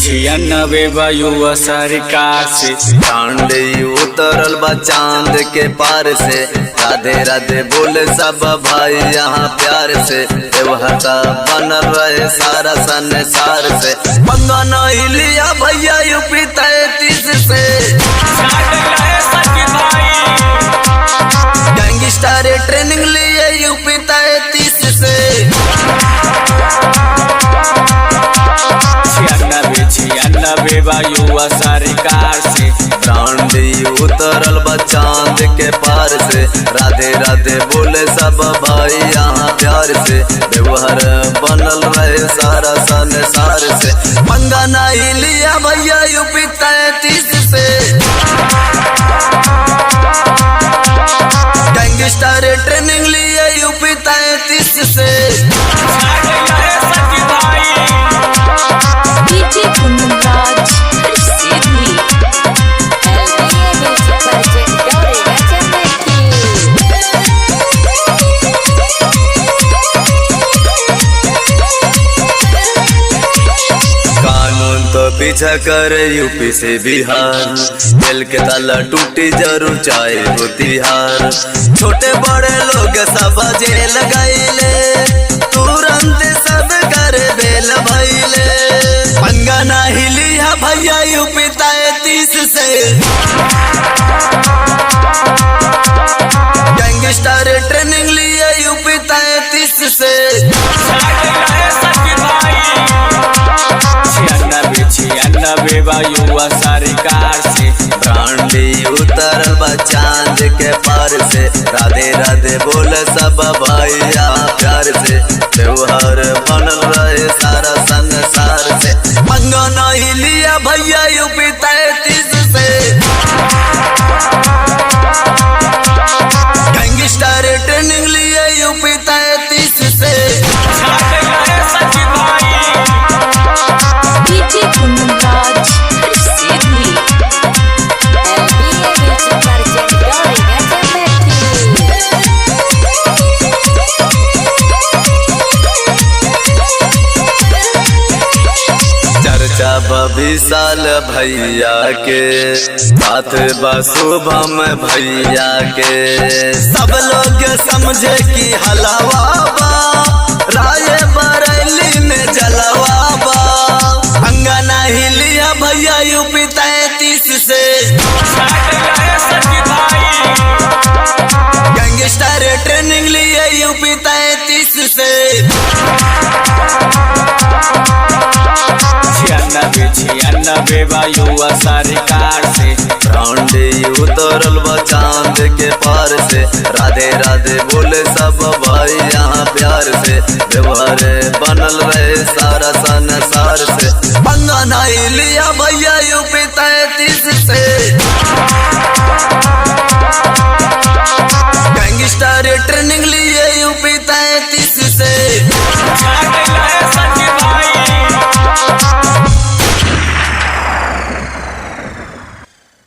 छियानवे वायु सरकार से चांद उतरल बा चांद के पार से। राधे राधे बोले सब भाई यहाँ प्यार से। देवहता बनल रहे सारा संसार से। पंगा नहीं लिया भैया यूपी 33 से। गैंगस्टर ट्रेनिंग लिए यूपी 33 से। छियानवे वायु सरकार से ब्रांड उतरल बा चांद के पार से। राधे राधे बोले सब भाई यहाँ प्यार से। व्यवहार बनल रहे सारा संसार से। पंगा नहीं लिया भैया यूपी 33 से। गैंगस्टर ट्रेनिंग लिए यूपी 33 से। पीछा कर यूपी से बिहार। दिल के ताला टूटी जरूर चाहे हो तिहार। छोटे बड़े लोग सब जेल गईले। तुरंत सब कर बेल भइले। पंगा नहीं लिया भैया यूपी 33 से। गैंगस्टर ट्रेनिंग लिए यूपी 33 से। छियानवे वायु सरकार से ब्रांड उतरल बा चांद के पार से। राधे राधे बोले सब भाई यहाँ प्यार से। त्योहार बनल रहे सारा संसार से। पंगा नहीं लिया भैया यूपी 33 से। गैंगस्टर ट्रेनिंग लिए यूपी 33 से। विशाल भैया के साथ शुभम भैया के। सब लोग समझे कि हलवा बा। राय बरेली में जलवा बा। पंगा नहीं लिया भैया यूपी 33 से। गैंगस्टर ट्रेनिंग लिए यूपी 33 से। छियानवे वायु सरकार से ब्रांड उतरल बा चांद के पार से। राधे राधे बोले सब भाई यहाँ प्यार से। व्यवहार बनल रहे सारा संसार से। पंगा नहीं लिया भैया यूपी 33 से।